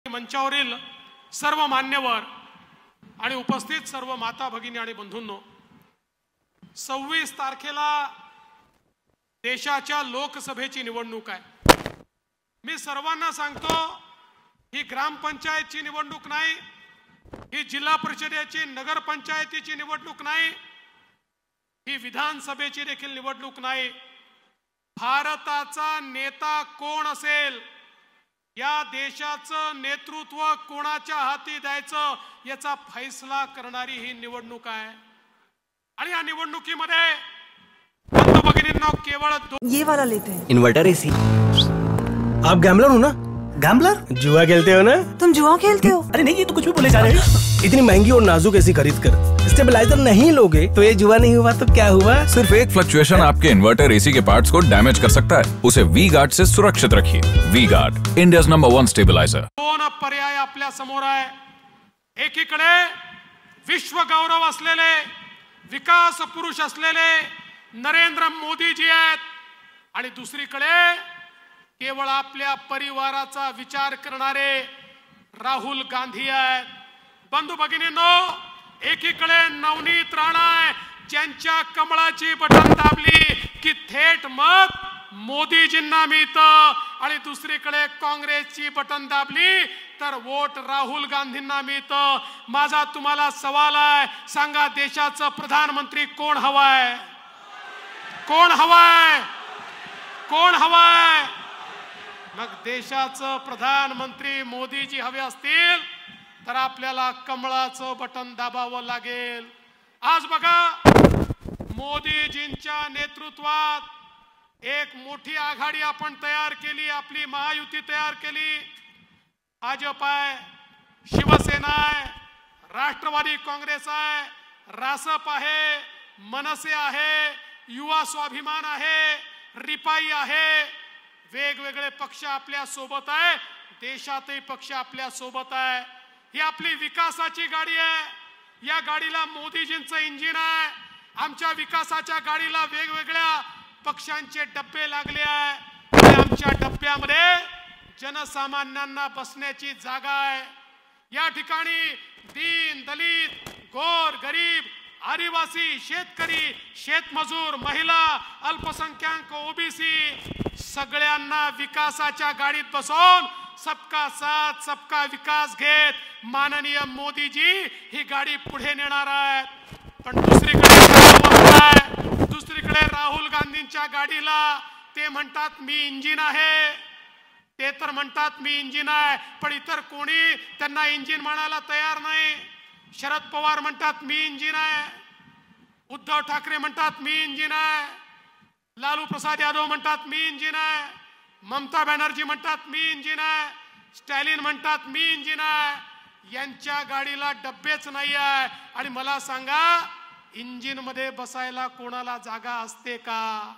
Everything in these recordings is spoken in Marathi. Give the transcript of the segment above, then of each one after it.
मंचावरील सर्व मान्यवर आणि उपस्थित सर्व माता भगिनी आणि बंधूंनो, 26 तारखेला देशाच्या लोकसभेची निवडणूक आहे। मी सर्वांना सांगतो, ही ग्रामपंचायतची निवडणूक नाही, ही जिल्हा परिषदेची नगरपंचायतीची निवडणूक नाही, ही विधानसभेची देखील निवडणूक नाही। भारताचा नेता कोण असेल, या देशाचं नेतृत्व कोणाच्या हाती द्यायचं याचा फैसला करणारी ही निवडणूक आहे। आणि या निवडणुकीमध्ये बंधू भगिनींना केवळ ये वाला लेते हैं। Inverter AC. आप गैम्बलर हो ना? गैम्बलर? जुआ खेलते हो ना? तुम जुआ खेलते हो? अरे नहीं, ये तो कुछ भी बोले जा रहे हैं। इतनी महंगी और नाजुक एसी खरीद कर स्टेबलाइजर नहीं लोगे तो ये जुआ नहीं हुआ तो क्या हुआ? सिर्फ एक फ्लक्चुएशन आपके इन्वर्टर एसी के पार्ट्स को डैमेज कर सकता है। उसे वी गार्ड से सुरक्षित रखिए। V Guard, India's number 1 stabilizer. दोन पर्याय आपल्या समोर आहे। एकीकडे विश्व गौरव असलेले, विकास पुरुष असलेले नरेंद्र मोदी जी आहेत आणि दुसरीकडे केवळ आपल्या परिवाराचा विचार करणारे राहुल गांधी आहेत। बंधू भगिनींनो, एकीकडे नवनीत राणा आहे, ज्यांच्या कमळाची बटन दाबली की थेट मत मोदीजींना मिळतं, आणि दुसरीकडे काँग्रेसची बटन दाबली तर वोट राहुल गांधींना मिळतं। माझा तुम्हाला सवाल आहे, सांगा देशाचं प्रधानमंत्री कोण हवाय? कोण हवाय? कोण हवाय? मग देशाचं प्रधानमंत्री मोदीजी हवे असतील तर आपल्याला कमळाचं बटन दाबावं लागेल। आज बघा, मोदीजींच्या नेतृत्वात एक मोठी आघाडी आपण तयार केली, आपली महायुती तयार केली। भाजप आहे, शिवसेना आहे, राष्ट्रवादी काँग्रेस आहे, रासप आहे, मनसे आहे, युवा स्वाभिमान आहे, रिपाई आहे। वेगवेगळे पक्ष आपल्या सोबत आहे, देशातही पक्ष आपल्या सोबत आहे। ही आपली विकासाची गाडी आहे, या गाडीला मोदीजींचं इंजिन आहे। आमच्या विकासाच्या गाडीला वेगवेगळ्या पक्षांचे डब्बे लागले आहे आणि आमच्या डब्यामध्ये जनसामान्यांना बसण्याची जागा आहे। या ठिकाणी दीन दलित, गोर गरीब, आदिवासी, शेतकरी, शेतमजूर, महिला, अल्पसंख्याक, ओबीसी सगळ्यांना विकासाच्या गाडीत बसवून सबका साथ सबका विकास घेत माननीय मोदीजी ही गाडी पुढे नेणार आहेत। पण दुसरीकडे राहुल गांधींच्या गाडीला ते म्हणतात मी इंजिन आहे, ते तर म्हणतात मी इंजिन आहे, पण इतर कोणी त्यांना इंजिन म्हणायला तयार नाही। शरद पवार म्हणतात मी इंजिन आहे, उद्धव ठाकरे म्हणतात मी इंजिन आहे, लालू प्रसाद यादव म्हणतात मी इंजिन आहे, ममता बॅनर्जी म्हणतात मी इंजिन आहे, स्टॅलिन म्हणतात मी इंजिन आहे। यांच्या गाडीला डब्बेच नाही आहे। आणि मला सांगा, इंजिन मध्ये बसायला कोणाला जागा असते का?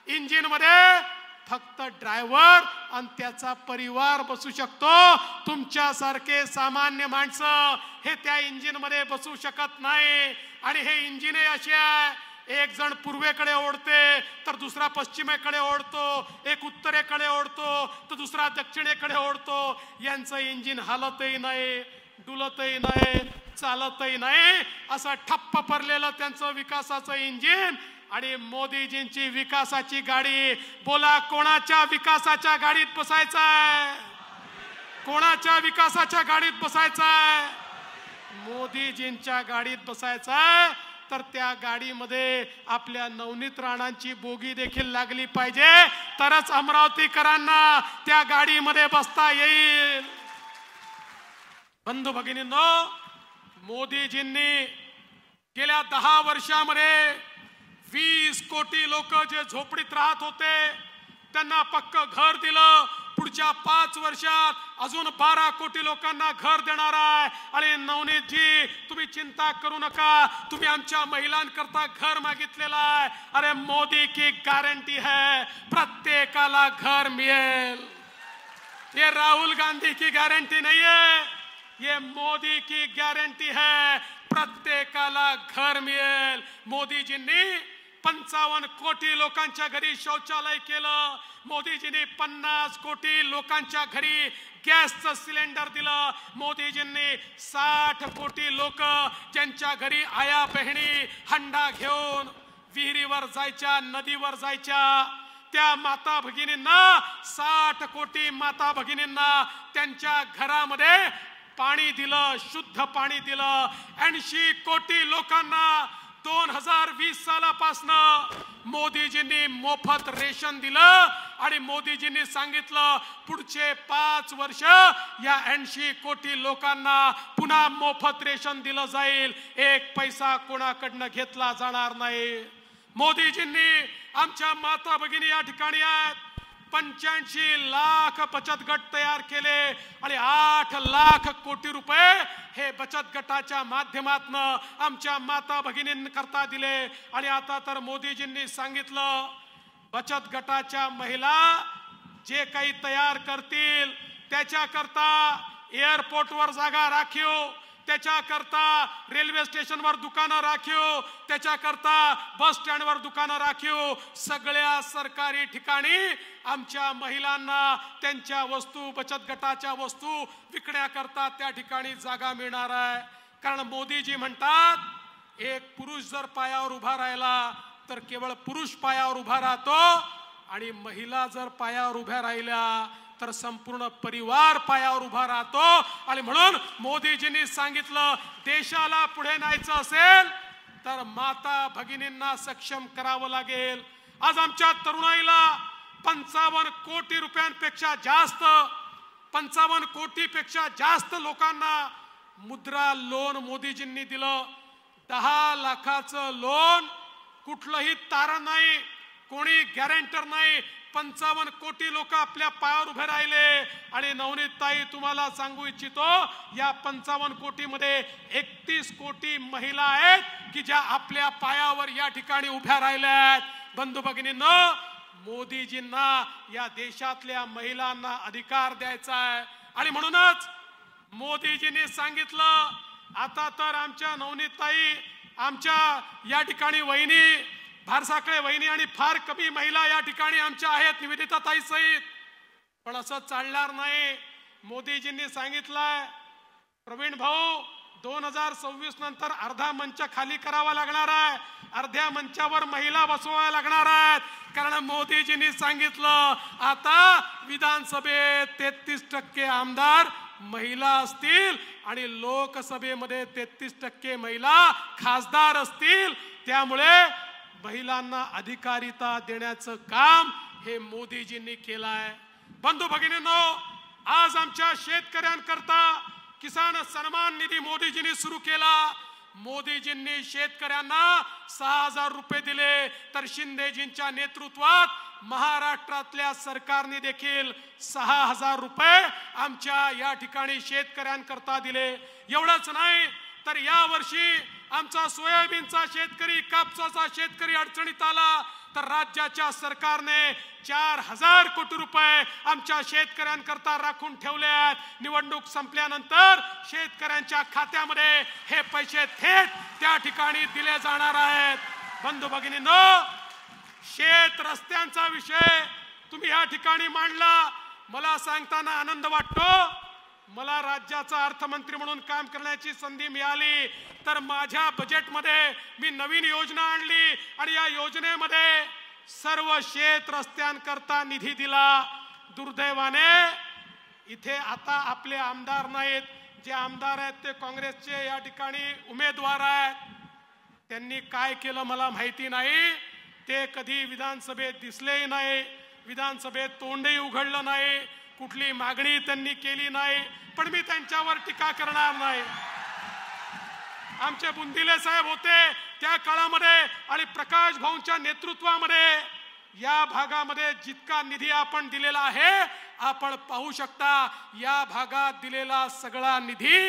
इंजिन मध्ये फक्त ड्रायव्हर आणि त्याचा परिवार बसू शकतो। तुमच्यासारखे सामान्य माणसं हे त्या इंजिन मध्ये बसू शकत नाही। आणि हे इंजिन असे आहे, एक जण पूर्वेकडे ओढते तर दुसरा पश्चिमेकडे ओढतो, एक उत्तरेकडे ओढतो तर दुसरा दक्षिणेकडे ओढतो। यांचं इंजिन हालतही नाही, डुलतही नाही, चालतही नाही, असं ठप्प पडलेलं त्यांचं विकासाचं इंजिन। आणि मोदीजींची विकासाची गाडी, बोला कोणाच्या विकासाच्या गाडीत बसायचंय? कोणाच्या विकासाच्या गाडीत बसायचंय? मोदीजींच्या गाडीत बसायचंय। तर त्या गाडीमध्ये आपल्या नवनीत राणांची बोगी देखील लागली पाहिजे, तरच अमरावतीकरांना त्या गाडीमध्ये बसता येईल। बंधू भगिनींनो, मोदीजींनी गेल्या 10 वर्षामध्ये 20 कोटी लोक जे झोपडीत राहत होते त्यांना पक्क घर दिलं। पुढच्या 5 वर्षात अजून 12 कोटी लोकांना घर देणार आहे। आणि नवनीतजी, तुम्ही चिंता करू नका, तुम्ही आमच्या महिलांकरता घर मागितलेलं आहे। अरे मोदी की गॅरंटी है, प्रत्येकाला घर मिळेल। ये राहुल गांधी की गॅरंटी नहीं है, ये मोदी की गॅरंटी है, प्रत्येकाला घर मिळेल। मोदीजींनी 55 कोटी लोकांच्या घरी शौचालय केलं, मोदीजींनी 50 कोटी लोकांच्या घरी गॅसचं सिलेंडर दिलं. मोदीजींनी 60 कोटी लोक ज्यांच्या घरी आया बहिणी हंडा घेऊन विहिरीवर जायच्या, नदीवर जायच्या, त्या माता भगिनींना 60 कोटी माता भगिनींना त्यांच्या घरामध्ये पाणी दिलं, शुद्ध पाणी दिलं. 80 कोटी लोकांना 2020 सालापासनं मोदीजींनी मोफत रेशन दिलं आणि मोदीजींनी सांगितलं पुढचे 5 वर्ष या 80 कोटी लोकांना पुन्हा मोफत रेशन दिलं जाईल, 1 पैसा कोणाकडनं घेतला जाणार नाही. मोदीजींनी आमच्या माता भगिनी या ठिकाणी आहेत, 85 लाख बचत गट तयार केले आणि 8 लाख कोटी रुपये हे बचत गटाच्या माध्यमातून आमच्या माता भगिनींकरता दिले. आणि आता तर मोदीजींनी सांगितलं बचत गटाच्या महिला जे काही तयार करतील त्याच्याकरता एअरपोर्टवर जागा राखीव, त्याच्याकरता रेल्वे स्टेशनवर दुकानं राखीव, त्याच्याकरता बस स्टँडवर दुकानं राखीव, सगळ्या सरकारी ठिकाणी आमच्या महिलांना त्यांच्या वस्तू बचत गटाच्या वस्तू विकण्याकरता त्या ठिकाणी जागा मिळणार आहे. कारण मोदीजी म्हणतात एक पुरुष जर पायावर उभा राहिला तर केवळ पुरुष पायावर उभा राहतो आणि महिला जर पायावर उभ्या राहिल्या तर संपूर्ण परिवार पायावर उभा राहतो. आणि म्हणून मोदीजींनी सांगितलं देशाला पुढे न्यायचं असेल तर माता भगिनींना सक्षम करावं लागेल. आज आमच्या तरुणाईला 55 कोटी रुपयांपेक्षा जास्त 55 कोटीपेक्षा जास्त लोकांना मुद्रा लोन मोदीजींनी दिलं. 10 लाखाचं लोन, कुठलंही तारण नाही, कोणी गॅरेंटर नाही, 55 कोटी लोक आपल्या पायावर उभे राहिले. आणि नवनीत ताई तुम्हाला सांगू इच्छितो या 55 कोटी मध्ये 31 कोटी महिला आहेत की ज्या आपल्या पायावर या ठिकाणी उभ्या राहिल्या आहेत. बंधू भगिनींनो, मोदीजींना या देशातल्या महिलांना अधिकार द्यायचा आहे आणि म्हणूनच मोदीजींनी सांगितलं आता तर आमच्या नवनीत ताई, आमच्या या ठिकाणी वहिनी भारसाकळे वहिनी आणि फार कमी महिला या ठिकाणी आमच्या आहेत निवेदिता ताई सहित. पण असं चालणार नाही. मोदीजींनी सांगितलंय प्रवीण भाऊ 2026 नंतर अर्धा मंच खाली करावा लागणार आहे, अर्ध्या मंचावर महिला बसवाव्या लागणार आहेत. कारण मोदीजींनी सांगितलं आता विधानसभेत 33% आमदार महिला असतील आणि लोकसभेमध्ये 33% महिला खासदार असतील. त्यामुळे महिलांना अधिकारिता देण्याचं काम हे मोदीजींनी केलं आहे. बंधू भगिनींनो, आज आमच्या शेतकऱ्यांकरता किसान सन्मान निधी मोदीजींनी सुरू केला. मोदीजींनी शेतकऱ्यांना 6000 रुपये दिले तर शिंदेजींच्या नेतृत्वात महाराष्ट्रातल्या सरकारने देखील 6000 रुपये आमच्या या ठिकाणी शेतकऱ्यांकरता दिले. एवढंच नाही तर या वर्षी आमचा सोयाबीनचा शेतकरी, कापसाचा शेतकरी अडचणीत आला तर राज्याच्या सरकारने 4000 कोटी रुपये आमच्या शेतकऱ्यांकरता राखून ठेवले आहेत. निवडणूक संपल्यानंतर शेतकऱ्यांच्या खात्यामध्ये हे पैसे थेट त्या ठिकाणी दिले जाणार आहेत. बंधू भगिनींनो, शेत रस्त्यांचा विषय तुम्ही या ठिकाणी मांडला. मला सांगताना आनंद वाटतो, मला राज्याचा अर्थमंत्री म्हणून काम करण्याची संधी मिळाली तर माझ्या बजेटमध्ये मी नवीन योजना आणली आणि या योजनेमध्ये सर्व शेत रस्त्यांकरता निधी दिला. दुर्दैवाने इथे आता आपले आमदार नाहीत. जे आमदार आहेत ते काँग्रेसचे या ठिकाणी उमेदवार आहेत. त्यांनी काय केलं मला माहिती नाही. ते कधी विधानसभेत दिसलेही नाही, विधानसभेत तोंडही उघडलं नाही, कुठली मागणी त्यांनी केली नाही. पण मी त्यांच्यावर टीका करणार नाही. आमचे बुंदिले साहेब होते त्या काळामध्ये आणि प्रकाश भाऊंच्या नेतृत्वामध्ये या भागामध्ये जितका निधी आपण दिलेला आहे आपण पाहू शकता. या भागात दिलेला सगळा निधी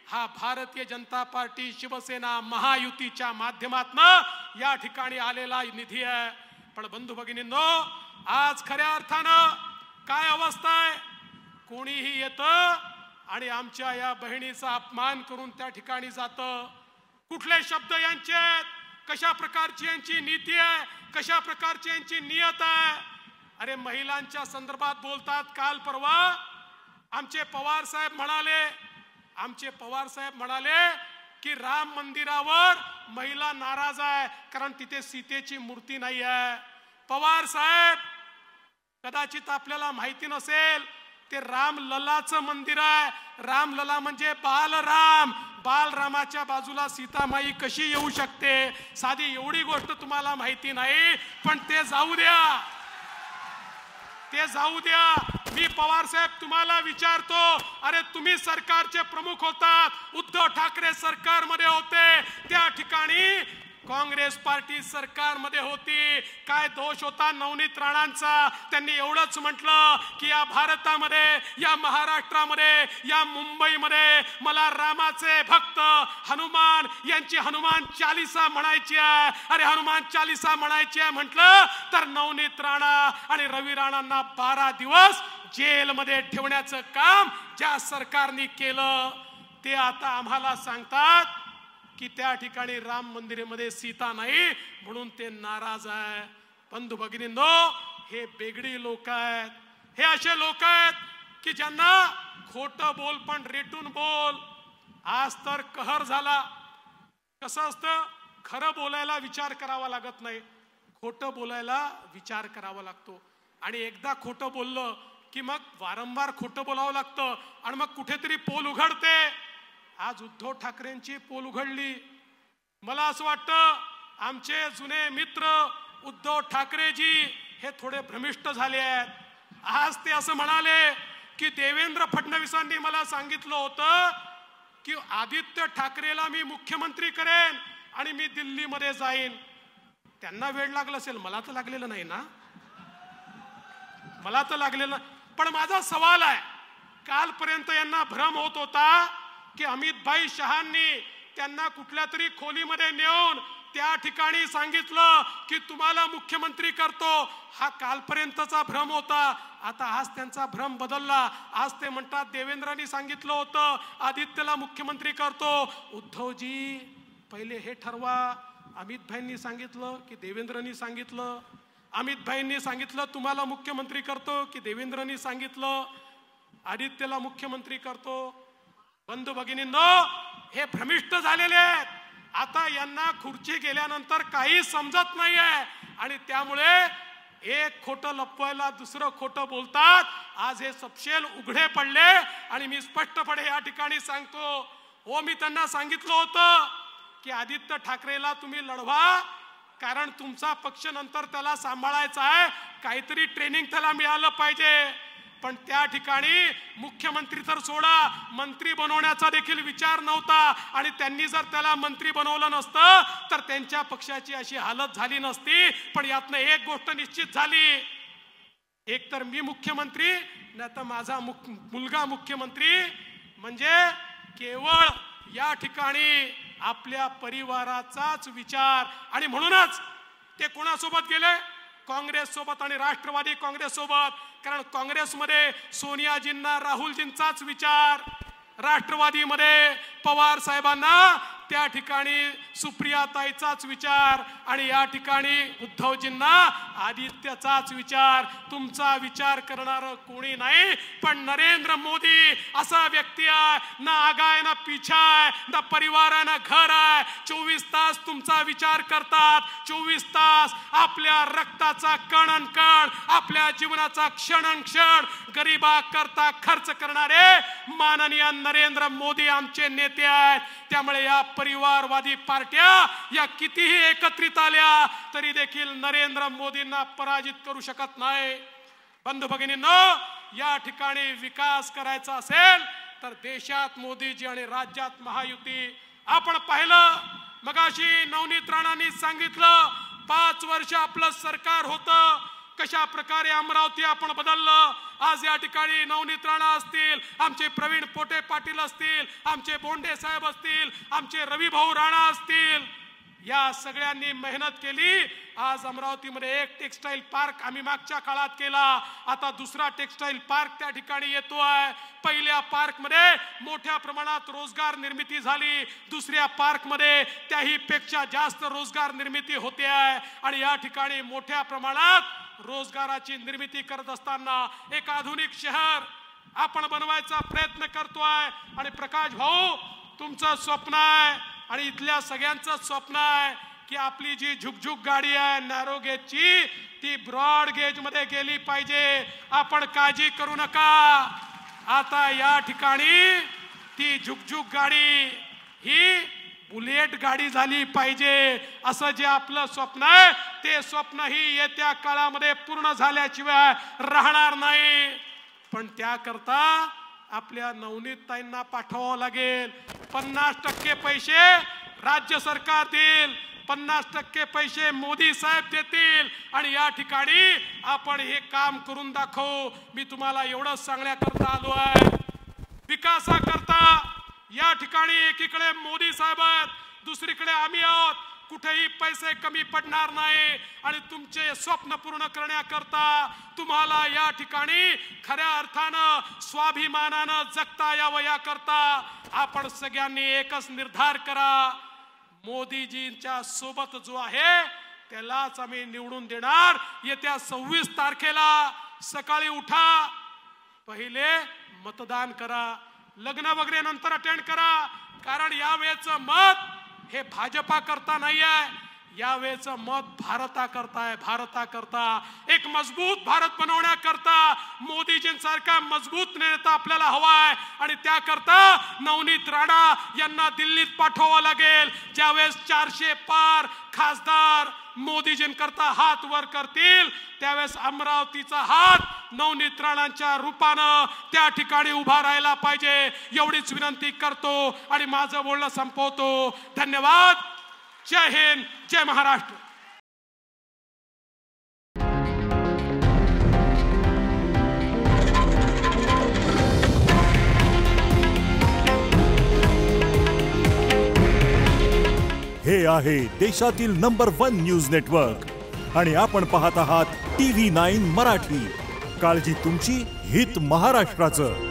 हा भारतीय जनता पार्टी, शिवसेना, महायुतीच्या माध्यमातून या ठिकाणी आलेला निधी आहे. पण बंधू भगिनींनो, आज खऱ्या अर्थानं काय अवस्था आहे, कोणीही येतं आणि आमच्या या बहिणीचा अपमान करून त्या ठिकाणी जातं. कुठले शब्द यांचे आहेत, कशा प्रकारची यांची नीती आहे, कशा प्रकारची यांची नियत आहे. अरे महिलांच्या संदर्भात बोलतात. काल परवा आमचे पवार साहेब म्हणाले की राम मंदिरावर महिला नाराज आहे कारण तिथे सीतेची मूर्ती नाही आहे. पवार साहेब, कदाचित आपल्याला माहिती नसेल, ते रामललाचं मंदिर आहे. रामलला म्हणजे बालराम. बालरामाच्या बाजूला सीतामाई कशी येऊ शकते? साधी एवढी गोष्ट तुम्हाला माहिती नाही, पण ते जाऊ द्या. मी पवार साहेब तुम्हाला विचारतो, अरे तुम्ही सरकारचे प्रमुख होतात, उद्धव ठाकरे सरकारमध्ये होते, त्या ठिकाणी काँग्रेस पार्टी सरकारमध्ये होती. काय दोष होता नवनीत राणांचा? त्यांनी एवढंच म्हटलं की या भारतामध्ये, या महाराष्ट्रामध्ये, या मुंबईमध्ये मला रामाचे भक्त हनुमान यांची हनुमान चालीसा म्हणायची आहे. अरे हनुमान चालीसा म्हणायची आहे म्हटलं तर नवनीत राणा आणि रवी राणांना 12 दिवस जेलमध्ये ठेवण्याचं काम ज्या सरकारने केलं, ते आता आम्हाला सांगतात की त्या ठिकाणी राम मंदिरामध्ये सीता नाही म्हणून ते नाराज आहे. बंधू भगिनींनो, हे बेगडी लोक आहेत. हे असे लोक आहेत की ज्यांना खोटं बोल पण रेटून बोल. आज तर कहर झाला. कसं असतं, खरं बोलायला विचार करावा लागत नाही, खोटं बोलायला विचार करावा लागतो. आणि एकदा खोटं बोललं की मग वारंवार खोटं बोलावं लागतं आणि मग कुठेतरी पोल उघडते. आज उद्धव ठाकरेंची पोल उघडली. मला असं वाटतं आमचे जुने मित्र उद्धव ठाकरेजी हे थोडे भ्रमिष्ट झाले आहेत. आज ते असं म्हणाले की देवेंद्र फडणवीसांनी मला सांगितलं होतं की आदित्य ठाकरेला मी मुख्यमंत्री करेन आणि मी दिल्लीमध्ये जाईन. त्यांना वेळ लागला असेल, मला तर लागलेलं नाही ना, मला तर लागलेलं. पण माझा सवाल आहे, कालपर्यंत यांना भ्रम होत होता की अमितभाई शहांनी त्यांना कुठल्या तरी खोलीमध्ये नेऊन त्या ठिकाणी सांगितलं की तुम्हाला मुख्यमंत्री करतो. हा कालपर्यंतचा भ्रम होता. आता आज त्यांचा भ्रम बदलला. आज ते म्हणतात देवेंद्रांनी सांगितलं होतं आदित्यला मुख्यमंत्री करतो. उद्धवजी पहिले हे ठरवा, अमितभाईंनी सांगितलं की देवेंद्रांनी सांगितलं? अमितभाईंनी सांगितलं तुम्हाला मुख्यमंत्री करतो की देवेंद्रांनी सांगितलं आदित्यला मुख्यमंत्री करतो? बंधू भगिनींनो, हे भ्रमिष्ट झालेले आहेत. आता यांना खुर्ची गेल्यानंतर काही समजत नाहीये आणि त्यामुळे एक खोटं लपवायला दुसरं खोटं बोलतात. आज हे सपशेल उघडे पडले आणि मी स्पष्टपणे या ठिकाणी सांगतो, मी त्यांना सांगितलं होतं की आदित्य ठाकरेला तुम्ही लढवा, कारण तुमचा पक्ष नंतर त्याला सांभाळायचा आहे, काहीतरी ट्रेनिंग त्याला मिळालं पाहिजे. पण त्या ठिकाणी मुख्यमंत्री तर सोडा, मंत्री बनवण्याचा देखील विचार नव्हता. आणि त्यांनी जर त्याला मंत्री बनवलं नसतं तर त्यांच्या पक्षाची अशी हालत झाली नसती. पण यातनं एक गोष्ट निश्चित झाली, एक तर मी मुख्यमंत्री, नाही तर माझा मुलगा मुख्यमंत्री. म्हणजे केवळ या ठिकाणी आपल्या परिवाराचाच विचार. आणि म्हणूनच ते कोणासोबत गेले? काँग्रेस सोबत आणि राष्ट्रवादी काँग्रेस सोबत. कारण काँग्रेसमध्ये सोनियाजींना राहुलजींचाच विचार, राष्ट्रवादीमध्ये पवार साहेबांना त्या ठिकाणी सुप्रियाताईचाच विचार आणि या ठिकाणी उद्धवजींना आदित्यचाच विचार. तुमचा विचार करणारं कोणी नाही, पण नरेंद्र मोदी असा व्यक्ती आहे, ना आगाय ना पिछा आहे, ना परिवार आहे ना घर आहे. 24 तास तुमचा विचार करतात. 24 तास आपल्या रक्ताचा कण कण, आपल्या जीवनाचा क्षण क्षण गरिबा करता खर्च करणारे माननीय नरेंद्र मोदी आमचे नेते आहेत. त्यामुळे या परिवारवादी पार्ट्या या कितीही एकत्रित आल्या तरी देखील नरेंद्र मोदींना पराजित करू शकत नाही. बंधू भगिनींनो, या ठिकाणी विकास करायचा असेल तर देशात मोदीजी आणि राज्यात महायुती. आपण पाहिलं मगाशी नवनीत राणांनी सांगितलं 5 वर्ष आपलं सरकार होतं, कशा प्रकारे अमरावती आपण बदललं. आज या ठिकाणी नवनीत राणा असतील, आमचे प्रवीण पोटे पाटील असतील, आमचे बोंडे साहेब असतील, आमचे रवी भाऊ राणा असतील, या सगळ्यांनी मेहनत केली. आज अमरावतीमध्ये एक टेक्सटाईल पार्क आम्ही मागच्या काळात केला. आता दुसरा टेक्सटाईल पार्क त्या ठिकाणी येतो आहे. पहिल्या पार्कमध्ये मोठ्या प्रमाणात रोजगार निर्मिती झाली, दुसऱ्या पार्कमध्ये त्याही पेक्षा जास्त रोजगार निर्मिती होते आहे. आणि या ठिकाणी मोठ्या प्रमाणात रोजगाराची निर्मिती करत असताना एक आधुनिक शहर आपण बनवायचा प्रयत्न करतोय. आणि प्रकाश भाऊ, तुमचं स्वप्न आहे आणि इथल्या सगळ्यांचं स्वप्न आहे की आपली जी झुकझुक गाडी आहे नॅरो गेजची, ती ब्रॉड गेज मध्ये गेली पाहिजे. आपण काळजी करू नका. आता या ठिकाणी ती झुकझुक गाडी ही बुलेट गाडी झाली पाहिजे. असं जे आपलं स्वप्न आहे ते स्वप्न ही येत्या काळामध्ये पूर्ण झाल्याशिवाय राहणार नाही. पण त्याकरता आपल्या नवनीतताईंना पाठवावं लागेल. 50% पैसे राज्य सरकार देईल, 50% पैसे मोदी साहेब देतील आणि या ठिकाणी आपण हे काम करून दाखवू. मी तुम्हाला एवढंच सांगण्याकरता आलो आहे. विकासाकरता या ठिकाणी एकीकडे मोदी साहेब आहेत, दुसरीकडे आम्ही आहोत. कुठेही पैसे कमी पडणार नाही आणि तुमचे स्वप्न पूर्ण करण्याकरता तुम्हाला या ठिकाणी खऱ्या अर्थानं स्वाभिमानानं जगता यावं. याकरता आपण सगळ्यांनी एकच निर्धार करा. मोदीजींच्या सोबत जो आहे त्यालाच आम्ही निवडून देणार. येत्या 26 तारखेला सकाळी उठा, पहिले मतदान करा, लग्न वगैरे नंतर अटेंड करा. कारण यावेळेचं मत हे भाजपा करता नाही आहे, यावेळेचं मत भारता करता आहे. भारता करता एक मजबूत भारत बनवण्याकरता मोदीजींसारखा मजबूत नेता आपल्याला हवा आहे आणि त्याकरता नवनीत राणा यांना दिल्लीत पाठवावं लागेल. ज्यावेळेस 400 पार खासदार मोदीजींकरता हात वर करतील त्यावेळेस अमरावतीचा हात नवनीत राणांच्या रूपानं त्या ठिकाणी उभा राहायला पाहिजे. एवढीच विनंती करतो आणि माझं बोलणं संपवतो. धन्यवाद. जय हिंद, जय महाराष्ट्र. हे आहे देशातील नंबर 1 न्यूज नेटवर्क आणि आपण पाहत आहात TV9 मराठी. काळजी तुमची, हित महाराष्ट्राचं.